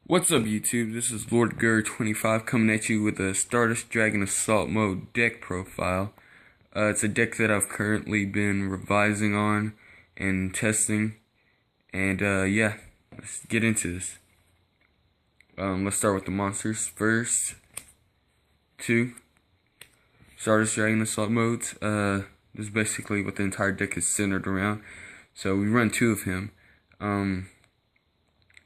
What's up YouTube, this is Lord Gur 25 coming at you with a Stardust Dragon Assault Mode deck profile. It's a deck that I've currently been revising on and testing, and yeah, let's get into this. Let's start with the monsters first. 2 Stardust Dragon Assault Modes. This is basically what the entire deck is centered around. So we run 2 of him.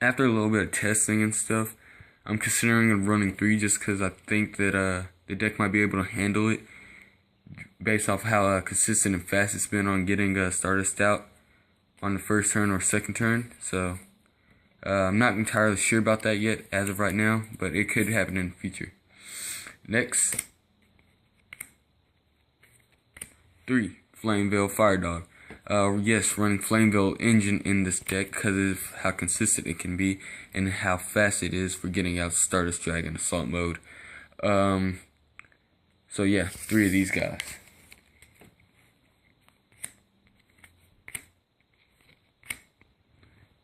After a little bit of testing and stuff, I'm considering running 3 just because I think that the deck might be able to handle it based off how consistent and fast it's been on getting Stardust out on the first turn or second turn. So I'm not entirely sure about that yet as of right now, but it could happen in the future. Next, 3 Flameveil Fire Dog. Yes, running Flameveil Engine in this deck because of how consistent it can be and how fast it is for getting out Stardust Dragon Assault Mode. So yeah, 3 of these guys.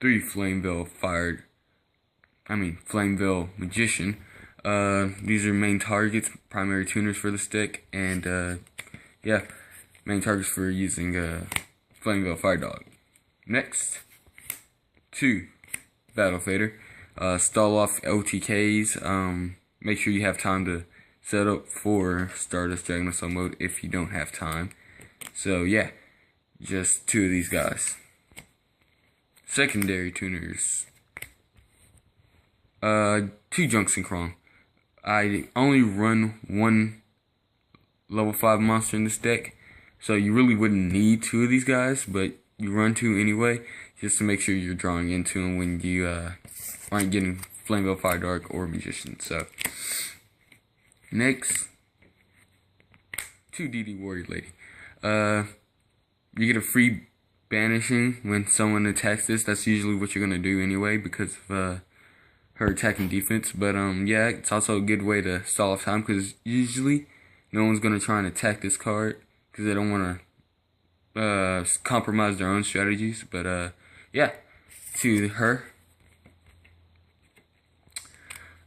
Three Flameveil Magician. These are main targets, primary tuners for this deck, and yeah, main targets for using Flameveil Fire Dog. Next, 2 Battle Fader. Stall off OTKs. Make sure you have time to set up for Stardust Dragon Assault Mode if you don't have time. So yeah, just 2 of these guys. Secondary tuners. 2 Junction Cron. I only run 1 level 5 monster in this deck, so you really wouldn't need 2 of these guys, but you run 2 anyway, just to make sure you're drawing into them when you aren't getting Flameveil Fire Dog or Magician. So next, 2 DD Warrior Lady. You get a free banishing when someone attacks this. That's usually what you're gonna do anyway because of her attacking defense. But yeah, it's also a good way to stall off time because usually no one's gonna try and attack this card because they don't want to compromise their own strategies. But yeah, to her.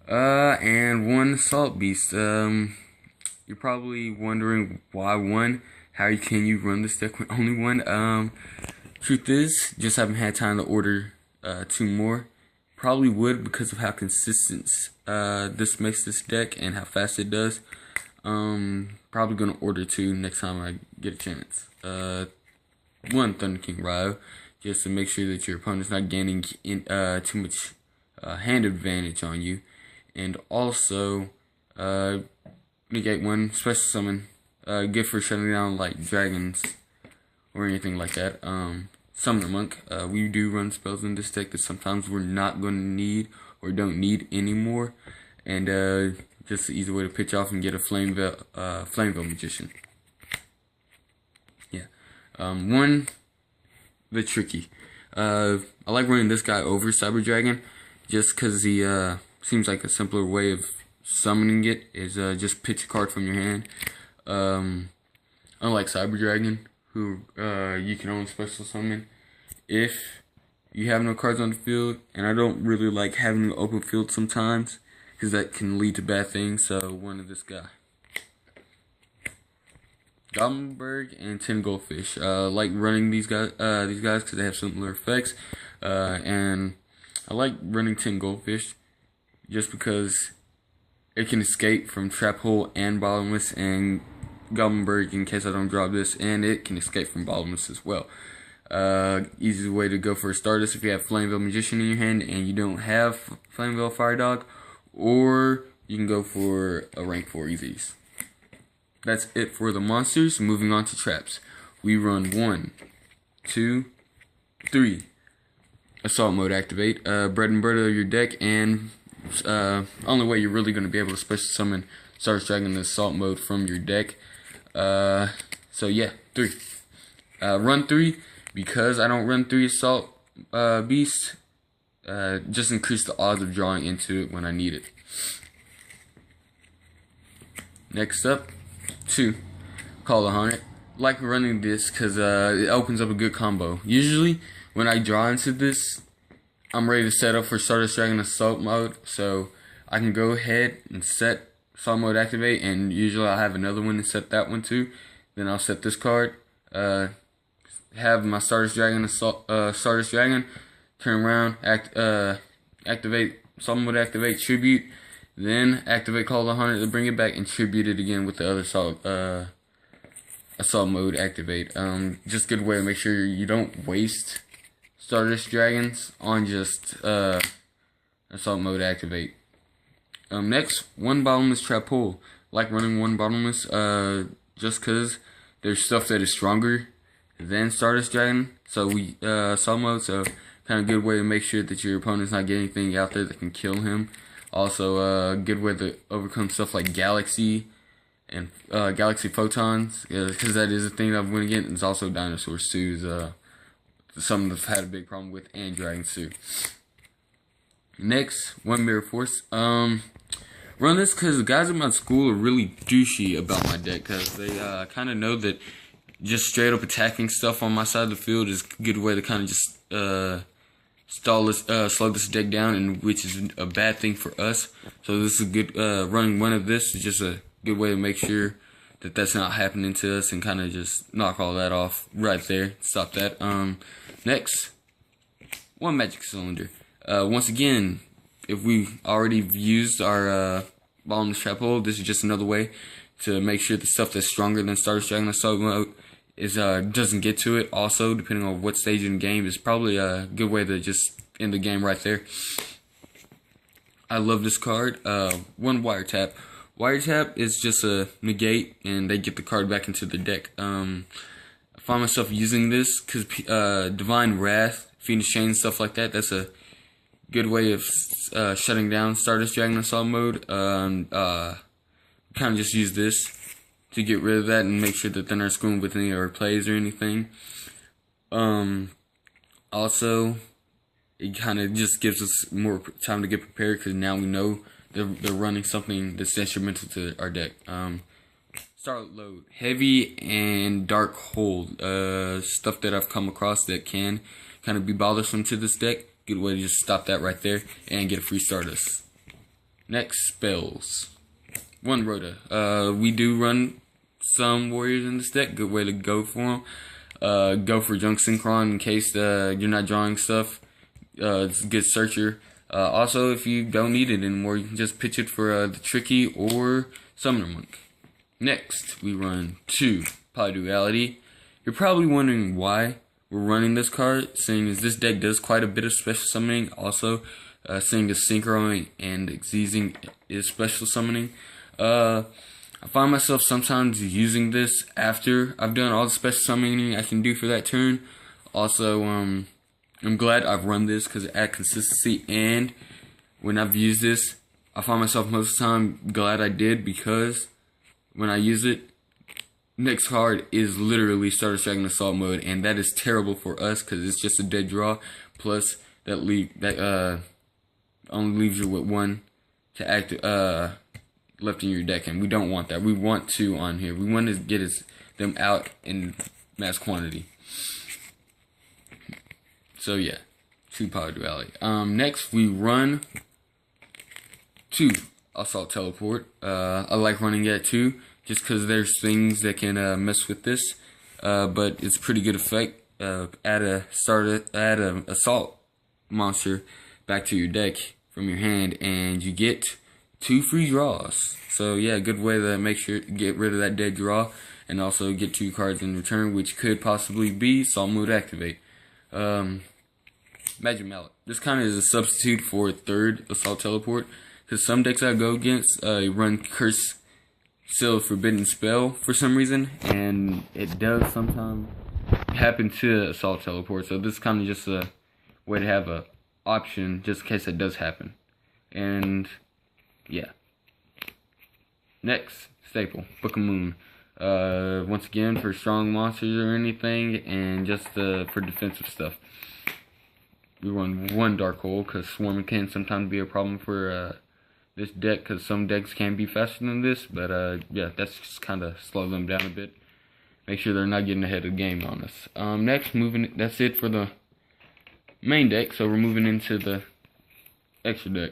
And 1 Assault Beast. You're probably wondering why 1. How can you run this deck with only 1? Truth is, just haven't had time to order 2 more. Probably would because of how consistent this makes this deck and how fast it does. Probably gonna order 2 next time I get a chance. 1 Thunder King Ryo, just to make sure that your opponent's not gaining too much hand advantage on you, and also negate 1 special summon. Good for shutting down like dragons or anything like that. Summoner Monk. We do run spells in this deck that sometimes we're not going to need or don't need anymore, and just an easy way to pitch off and get a Flameveil Magician. Yeah. 1 the Tricky. I like running this guy over Cyber Dragon just because he seems like a simpler way of summoning it is just pitch a card from your hand. Unlike Cyber Dragon, who you can only special summon if you have no cards on the field, and I don't really like having an open field sometimes because that can lead to bad things. So 1 of this guy. Goblinberg and 10 Goldfish. Like running these guys because they have similar effects, and I like running 10 Goldfish just because it can escape from Trap Hole and Bottomless, and Goblinberg, in case I don't drop this, and it can escape from Bottomless as well. Easy way to go for a Stardust if you have Flameveil Magician in your hand and you don't have Flameveil Fire Dog, or you can go for a rank 4 Easies. That's it for the monsters. Moving on to traps. We run 1, 2, 3 Assault Mode activate. Bread and butter of your deck, and only way you're really going to be able to special summon Stardust Dragon Assault Mode from your deck. So yeah, 3. Run 3 because I don't run 3 Assault Beasts. Just increase the odds of drawing into it when I need it. Next up, 2 Call the Haunted. Like running this because it opens up a good combo. Usually when I draw into this, I'm ready to set up for Stardust Dragon Assault mode, so I can go ahead and set Assault mode activate, and usually I'll have another one and set that one too. Then I'll set this card, have my Stardust Dragon Stardust Dragon, turn around, activate Assault mode, activate Tribute, then activate Call of the Hunter to bring it back and tribute it again with the other Assault mode activate. Just a good way to make sure you don't waste Stardust Dragons on just Assault mode activate. Next, one bottomless trap pull. Like running one bottomless, just cause there's stuff that is stronger than Stardust Dragon. So we Assault mode, so kind of good way to make sure that your opponent's not getting anything out there that can kill him. Also, good way to overcome stuff like Galaxy and Galaxy Photons, because that is a thing that I'm going to get. It's also Dinosaurs too. Something I've had a big problem with, and Dragons too. Next, one Mirror Force. Run this because the guys at my school are really douchey about my deck, because they kind of know that just straight up attacking stuff on my side of the field is a good way to kind of just slow this deck down, and which is a bad thing for us. So this is a good running one of this is just a good way to make sure that that's not happening to us, and kind of just knock all that off right there. Stop that. Next, one Magic Cylinder. Once again, if we already used our bottomless trap hole, this is just another way to make sure the stuff that's stronger than Stardust Dragon Assault mode is doesn't get to it. Also, depending on what stage in the game, is probably a good way to just end the game right there. I love this card. One Wiretap. Wiretap is just a negate, and they get the card back into the deck. I find myself using this because Divine Wrath, Phoenix Chain, stuff like that. That's a good way of shutting down Stardust Dragon Assault mode. Kind of just use this to get rid of that and make sure that they're not screwing with any of our plays or anything. Also, it kind of just gives us more time to get prepared, because now we know they're running something that's detrimental to our deck. Start Load. Heavy and Dark Hold. Stuff that I've come across that can kind of be bothersome to this deck. Good way to just stop that right there and get a free Stardust. Next, spells. One Rhoda. We do run some warriors in this deck. Good way to go for them. Go for Junk Synchron in case you're not drawing stuff. It's a good searcher. Also, if you don't need it anymore, you can just pitch it for the Tricky or Summoner Monk. Next, we run 2 Polyduality. You're probably wondering why we're running this card, seeing as this deck does quite a bit of special summoning. Also, seeing as Synchro and Xeezing is special summoning. I find myself sometimes using this after I've done all the special summoning I can do for that turn. Also, I'm glad I've run this because it adds consistency, and when I've used this, I find myself most of the time glad I did, because when I use it, next card is literally Stardust Dragon Assault mode, and that is terrible for us because it's just a dead draw. Plus, that only leaves you with 1 to act left in your deck, and we don't want that. We want 2 on here. We want to get them out in mass quantity. So yeah, 2 Power Duality. Next we run 2 Assault Teleport. I like running that too, just because there's things that can mess with this. But it's pretty good effect. Add a Assault monster back to your deck from your hand, and you get 2 free draws. So yeah, good way to make sure get rid of that dead draw, and also get 2 cards in return, which could possibly be Assault mode activate. Magic Mallet. This kind of is a substitute for a 3rd Assault Teleport, because some decks I go against run Curse, Seal, Forbidden Spell for some reason, and it does sometimes happen to Assault Teleport. So this is kind of just a way to have a option just in case it does happen. And yeah. Next, staple, Book of Moon. Once again, for strong monsters or anything, and just for defensive stuff. We run 1 Dark Hole, because Swarming can sometimes be a problem for this deck, because some decks can be faster than this, but yeah, that's just kind of slow them down a bit. Make sure they're not getting ahead of the game on us. Next, that's it for the main deck, so we're moving into the extra deck.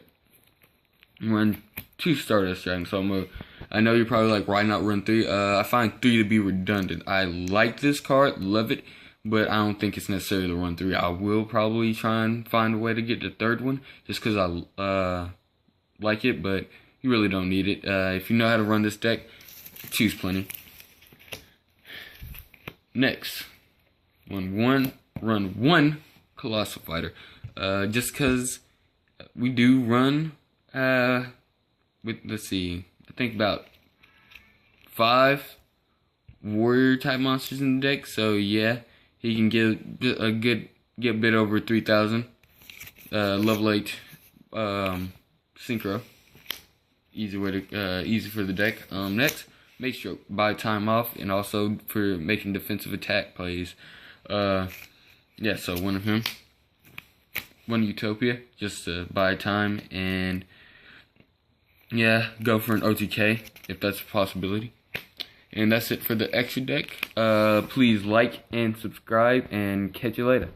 Run 2 Stardust Dragons. So I know you're probably like, why not run 3? I find 3 to be redundant. I like this card, love it, but I don't think it's necessary to run 3. I will probably try and find a way to get the 3rd one, just because I like it, but you really don't need it. If you know how to run this deck, choose plenty. Next, run 1 Colossal Fighter. Just because we do run, let's see, I think about 5 warrior type monsters in the deck. So yeah, he can get a bit over 3,000. Level 8 synchro. Easy for the deck. Next, make sure buy time off, and also for making defensive attack plays. Yeah, so one of him. One Utopia, just to buy time, and yeah, go for an OTK if that's a possibility. And that's it for the extra deck. Please like and subscribe, and catch you later.